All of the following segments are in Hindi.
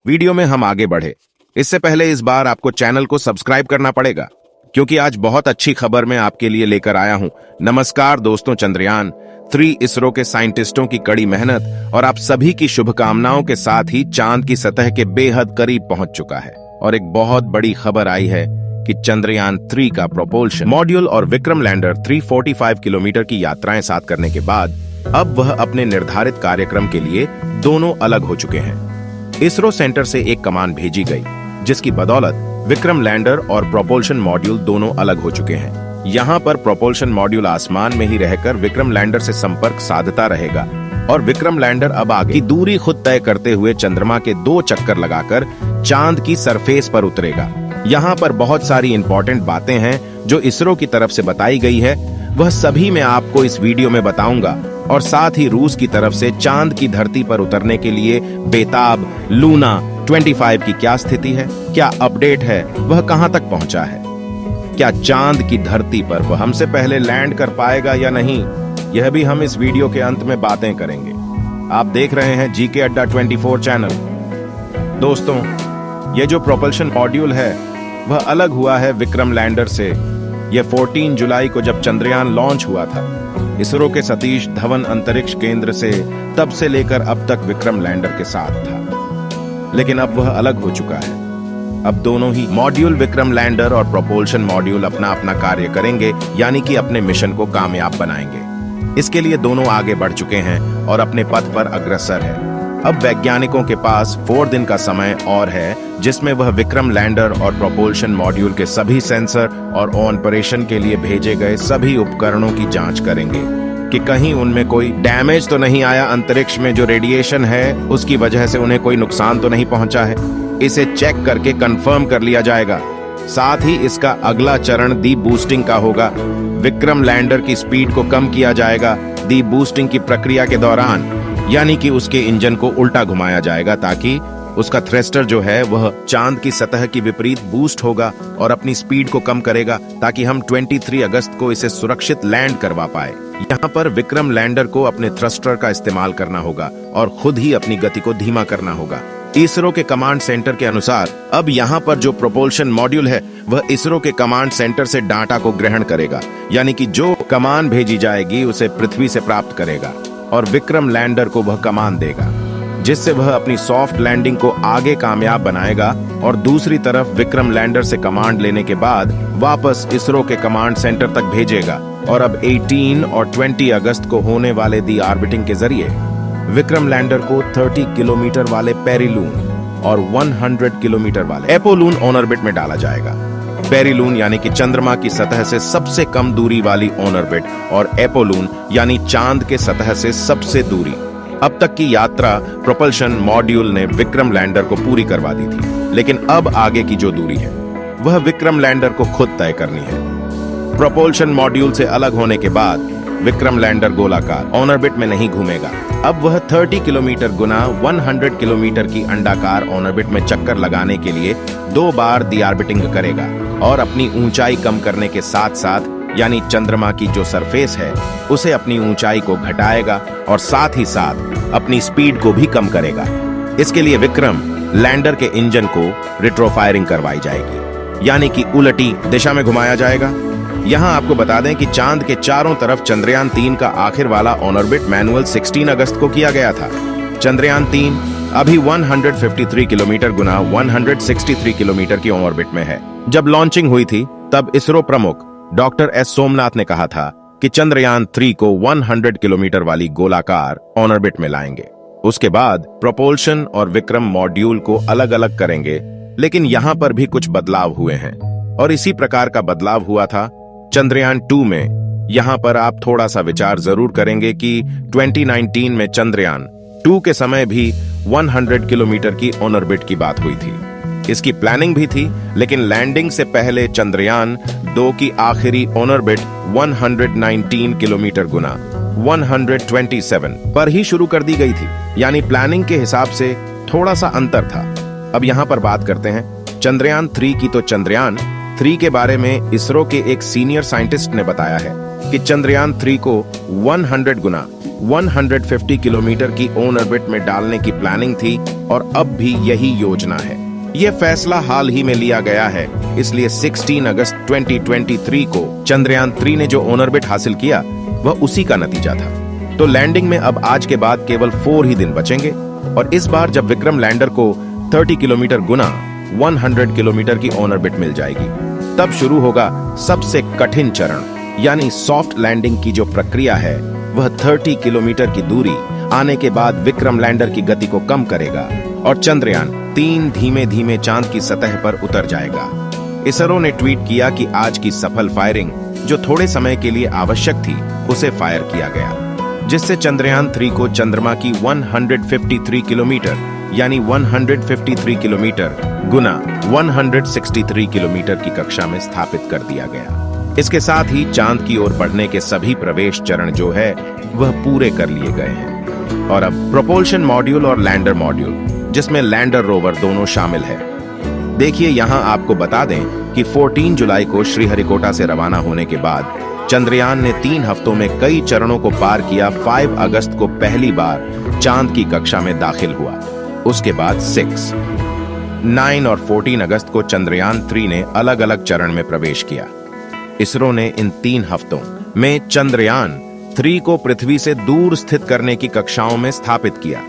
वीडियो में हम आगे बढ़े इससे पहले इस बार आपको चैनल को सब्सक्राइब करना पड़ेगा, क्योंकि आज बहुत अच्छी खबर मैं आपके लिए लेकर आया हूं। नमस्कार दोस्तों, चंद्रयान 3 इसरो के साइंटिस्टों की कड़ी मेहनत और आप सभी की शुभकामनाओं के साथ ही चांद की सतह के बेहद करीब पहुंच चुका है। और एक बहुत बड़ी खबर आई है कि चंद्रयान 3 का प्रोपल्शन मॉड्यूल और विक्रम लैंडर 345 किलोमीटर की यात्राएं साथ करने के बाद अब वह अपने निर्धारित कार्यक्रम के लिए दोनों अलग हो चुके हैं। इसरो सेंटर से एक कमान भेजी गई, जिसकी बदौलत विक्रम लैंडर और प्रोपल्शन मॉड्यूल दोनों अलग हो चुके हैं। यहाँ पर प्रोपल्शन मॉड्यूल आसमान में ही रहकर विक्रम लैंडर से संपर्क साधता रहेगा और विक्रम लैंडर अब आगे की दूरी खुद तय करते हुए चंद्रमा के 2 चक्कर लगाकर चांद की सरफेस पर उतरेगा। यहाँ पर बहुत सारी इंपॉर्टेंट बातें हैं जो इसरो की तरफ से बताई गई है, वह सभी मैं आपको इस वीडियो में बताऊंगा। और साथ ही रूस की तरफ से चांद की धरती पर उतरने के लिए बेताब लूना 25 की क्या स्थिति है, क्या अपडेट है, वह कहां तक पहुंचा है, क्या चांद की धरती पर वह हमसे पहले लैंड कर पाएगा या नहीं, यह भी हम इस वीडियो के अंत में बातें करेंगे। आप देख रहे हैं जीके अड्डा 24 चैनल। दोस्तों, यह जो प्रोपल्शन मॉड्यूल है वह अलग हुआ है विक्रम लैंडर से। यह 14 जुलाई को जब चंद्रयान लॉन्च हुआ था इसरो के सतीश धवन अंतरिक्ष केंद्र से, तब से लेकर अब तक विक्रम लैंडर के साथ था, लेकिन अब वह अलग हो चुका है। अब दोनों ही मॉड्यूल विक्रम लैंडर और प्रोपल्शन मॉड्यूल अपना अपना कार्य करेंगे, यानी कि अपने मिशन को कामयाब बनाएंगे। इसके लिए दोनों आगे बढ़ चुके हैं और अपने पथ पर अग्रसर है। अब वैज्ञानिकों के पास 4 दिन का समय और है, जिसमें वह विक्रम लैंडर और प्रोपल्शन मॉड्यूल के सभी सेंसर और ऑपरेशन के लिए भेजे गए सभी उपकरणों की जांच करेंगे कि कहीं उनमें कोई डैमेज तो नहीं आया, अंतरिक्ष में जो रेडिएशन है उसकी वजह से उन्हें कोई नुकसान तो नहीं पहुंचा है। इसे चेक करके कंफर्म कर लिया जाएगा। साथ ही इसका अगला चरण दी बूस्टिंग का होगा। विक्रम लैंडर की स्पीड को कम किया जाएगा दी बूस्टिंग की प्रक्रिया के दौरान, यानी कि उसके इंजन को उल्टा घुमाया जाएगा ताकि उसका थ्रस्टर जो है वह चांद की सतह की विपरीत बूस्ट होगा और अपनी स्पीड को कम करेगा, ताकि हम 23 अगस्त को इसे सुरक्षित लैंड करवा पाए। यहाँ पर विक्रम लैंडर को अपने थ्रस्टर का इस्तेमाल करना होगा और खुद ही अपनी गति को धीमा करना होगा। इसरो के कमांड सेंटर के अनुसार अब यहाँ पर जो प्रोपल्शन मॉड्यूल है वह इसरो के कमांड सेंटर से डाटा को ग्रहण करेगा, यानी कि जो कमान भेजी जाएगी उसे पृथ्वी से प्राप्त करेगा और विक्रम लैंडर को वह कमान देगा, जिससे वह अपनी सॉफ्ट लैंडिंग को आगे कामयाब बनाएगा। और दूसरी तरफ विक्रम लैंडर से कमांड लेने के बाद वापस इसरो के कमांड सेंटर तक भेजेगा। और अब 18 और 20 अगस्त को होने वाले दी ऑर्बिटिंग के जरिए विक्रम लैंडर को 30 किलोमीटर वाले पेरिलून और 100 किलोमीटर वाले एपोलून ऑन ऑर्बिट में डाला जाएगा। पेरिलून यानी कि चंद्रमा की सतह से सबसे कम दूरी वाली ऑन ऑर्बिट और एपोलून यानी चांद के सतह से सबसे दूरी। अब तक की यात्रा प्रोपल्शन मॉड्यूल ने विक्रम लैंडर को पूरी करवा दी थी, लेकिन अब आगे की जो दूरी है वह विक्रम लैंडर को खुद तय करनी है। प्रोपल्शन मॉड्यूल से अलग होने के बाद विक्रम लैंडर गोलाकार ऑन ऑर्बिट में नहीं घूमेगा। अब वह 30 किलोमीटर गुना 100 किलोमीटर की अंडाकार ऑन ऑर्बिट में चक्कर लगाने के लिए 2 बार दी ऑर्बिटिंग करेगा और अपनी ऊंचाई कम करने के साथ साथ, यानी चंद्रमा की जो सरफेस है उसे अपनी ऊंचाई को घटाएगा और साथ ही साथ अपनी स्पीड को भी कम करेगा। इसके लिए विक्रम लैंडर के इंजन को रिट्रोफायरिंग करवाई जाएगी, यानी कि उलटी दिशा में घुमाया जाएगा। यहाँ आपको बता दें कि चांद के चारों तरफ चंद्रयान 3 का आखिर वाला ऑन ऑर्बिट मैनुअल 16 अगस्त को किया गया था। चंद्रयान 3 अभी 153 किलोमीटर गुना 163 किलोमीटर की ऑन ऑर्बिट में है। जब लॉन्चिंग हुई थी तब इसरो प्रमुख डॉक्टर एस सोमनाथ ने कहा था कि चंद्रयान 3 को 100 किलोमीटर वाली गोलाकार ऑन ऑर्बिट में लाएंगे। उसके बाद प्रोपल्शन और विक्रम मॉड्यूल को अलग अलग करेंगे, लेकिन यहाँ पर भी कुछ बदलाव हुए हैं और इसी प्रकार का बदलाव हुआ था चंद्रयान 2 में। यहाँ पर आप थोड़ा सा विचार जरूर करेंगे कि 2019 में चंद्रयान 2 के समय भी 100 किलोमीटर की ऑन ऑर्बिट की बात हुई थी। इसकी प्लानिंग भी थी, लेकिन लैंडिंग से पहले चंद्रयान 2 की आखिरी ऑन ऑर्बिट 119 किलोमीटर गुना 127 पर ही शुरू कर दी गई थी, यानी प्लानिंग के हिसाब से थोड़ा सा अंतर था। अब यहाँ पर बात करते हैं चंद्रयान 3 की। तो चंद्रयान 3 के बारे में इसरो के एक सीनियर साइंटिस्ट ने बताया है कि चंद्रयान 3 को 100 गुना 150 किलोमीटर की ऑन ऑर्बिट में डालने की प्लानिंग थी और अब भी यही योजना है। यह फैसला हाल ही में लिया गया है, इसलिए 16 अगस्त 2023 को चंद्रयान 3 ने जो ऑन ऑर्बिट हासिल किया वह उसी का नतीजा था। तो लैंडिंग में अब आज के बाद केवल 4 ही दिन बचेंगे और इस बार जब विक्रम लैंडर को 30 किलोमीटर गुना 100 किलोमीटर की ऑन ऑर्बिट मिल जाएगी, तब शुरू होगा सबसे कठिन चरण, यानी सॉफ्ट लैंडिंग की जो प्रक्रिया है वह 30 किलोमीटर की दूरी आने के बाद विक्रम लैंडर की गति को कम करेगा और चंद्रयान 3 धीमे धीमे चांद की सतह पर उतर जाएगा। इसरो ने ट्वीट किया कि आज की सफल फायरिंग जो थोड़े समय के लिए आवश्यक थी उसे फायर किया गया, जिससे चंद्रयान 3 को चंद्रमा की 153 किलोमीटर यानी 153 किलोमीटर गुना 163 किलोमीटर की कक्षा में स्थापित कर दिया गया। इसके साथ ही चांद की ओर बढ़ने के सभी प्रवेश चरण जो है वह पूरे कर लिए गए हैं और अब प्रोपल्शन मॉड्यूल और लैंडर मॉड्यूल, जिसमें लैंडर रोवर दोनों शामिल है। देखिए यहाँ आपको बता दें कि 14 जुलाई को श्रीहरिकोटा से रवाना होने के बाद चंद्रयान ने 3 हफ्तों में कई चरणों को पार किया। 5 अगस्त को पहली बार चांद की कक्षा में दाखिल हुआ। उसके बाद 6, 9 और 14 अगस्त को चंद्रयान 3 ने अलग अलग चरण में प्रवेश किया। इसरो ने इन 3 हफ्तों में चंद्रयान 3 को पृथ्वी से दूर स्थित करने की कक्षाओं में स्थापित किया।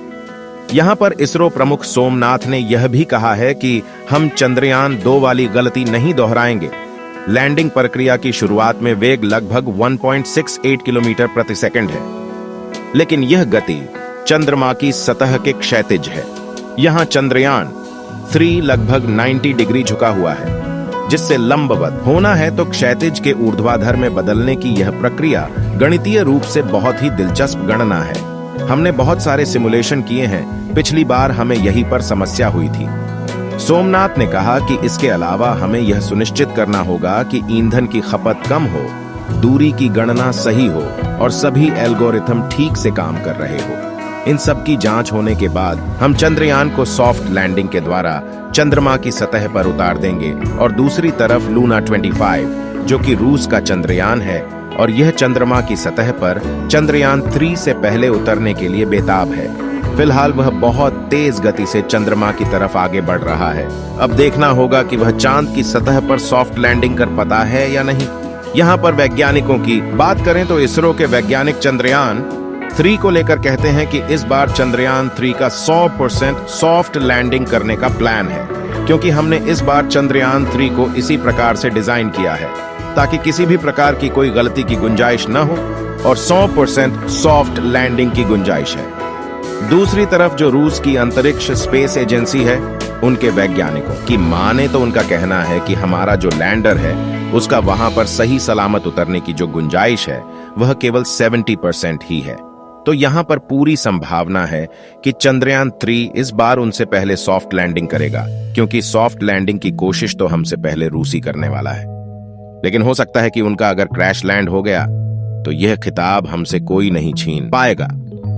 यहां पर इसरो प्रमुख सोमनाथ ने यह भी कहा है कि हम चंद्रयान 2 वाली गलती नहीं दोहराएंगे। लैंडिंग प्रक्रिया की शुरुआत में वेग लगभग 1.68 किलोमीटर प्रति सेकंड है, लेकिन यह गति चंद्रमा की सतह के क्षैतिज है। यहां चंद्रयान 3 लगभग 90 डिग्री झुका हुआ है, जिससे लंबवत होना है तो क्षैतिज के ऊर्ध्वाधर में बदलने की यह प्रक्रिया गणितीय रूप से बहुत ही दिलचस्प गणना है। हमने बहुत सारे सिमुलेशन किए हैं, पिछली बार हमें यहीं पर समस्या हुई थी। सोमनाथ ने कहा कि इसके अलावा हमें यह सुनिश्चित करना होगा कि ईंधन की खपत कम हो, दूरी की गणना सही हो और सभी एल्गोरिथम ठीक से काम कर रहे हो। इन सब की जांच होने के बाद हम चंद्रयान को सॉफ्ट लैंडिंग के द्वारा चंद्रमा की सतह पर उतार देंगे और दूसरी तरफ लूना 25 जो कि रूस का चंद्रयान है और यह चंद्रमा की सतह पर चंद्रयान 3 से पहले उतरने के लिए बेताब है। फिलहाल वह बहुत तेज गति से चंद्रमा की तरफ आगे बढ़ रहा है। अब देखना होगा कि वह चांद की सतह पर सॉफ्ट लैंडिंग कर पाता है या नहीं। यहाँ पर वैज्ञानिकों की बात करें तो इसरो के वैज्ञानिक चंद्रयान 3 को लेकर कहते हैं कि इस बार चंद्रयान 3 का 100% सॉफ्ट लैंडिंग करने का प्लान है, क्योंकि हमने इस बार चंद्रयान 3 को इसी प्रकार से डिजाइन किया है ताकि किसी भी प्रकार की कोई गलती की गुंजाइश न हो और 100% सॉफ्ट लैंडिंग की गुंजाइश है। दूसरी तरफ जो रूस की अंतरिक्ष स्पेस एजेंसी है, उनके वैज्ञानिकों की माने तो उनका कहना है कि हमारा जो लैंडर है उसका वहां पर सही सलामत उतरने की जो गुंजाइश है वह केवल 70% ही है। तो यहाँ पर पूरी संभावना है कि चंद्रयान 3 इस बार उनसे पहले सॉफ्ट लैंडिंग करेगा, क्योंकि सॉफ्ट लैंडिंग की कोशिश तो हमसे पहले रूसी करने वाला है। लेकिन हो सकता है कि उनका अगर क्रैश लैंड हो गया तो यह खिताब हमसे कोई नहीं छीन पाएगा,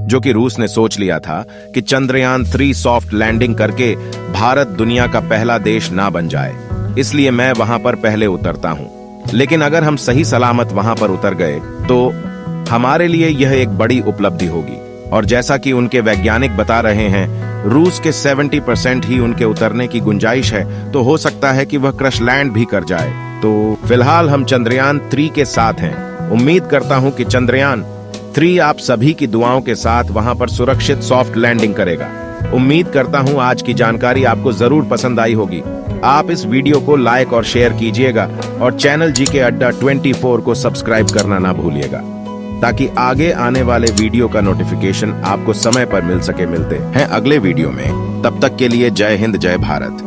जो कि रूस ने सोच लिया था कि चंद्रयान 3 सॉफ्ट लैंडिंग करके भारत दुनिया का पहला देश ना बन जाए, इसलिए मैं वहां पर पहले उतरता हूं। लेकिन अगर हम सही सलामत वहां पर उतर गए तो हमारे लिए यह एक बड़ी उपलब्धि होगी। और जैसा कि उनके वैज्ञानिक बता रहे हैं, रूस के 70% ही उनके उतरने की गुंजाइश है, तो हो सकता है कि वह क्रश लैंड भी कर जाए। तो फिलहाल हम चंद्रयान 3 के साथ हैं। उम्मीद करता हूं कि चंद्रयान 3 आप सभी की दुआओं के साथ वहां पर सुरक्षित सॉफ्ट लैंडिंग करेगा। उम्मीद करता हूं आज की जानकारी आपको जरूर पसंद आई होगी। आप इस वीडियो को लाइक और शेयर कीजिएगा और चैनल जीके अड्डा 24 को सब्सक्राइब करना ना भूलिएगा, ताकि आगे आने वाले वीडियो का नोटिफिकेशन आपको समय पर मिल सके। मिलते हैं अगले वीडियो में, तब तक के लिए जय हिंद जय भारत।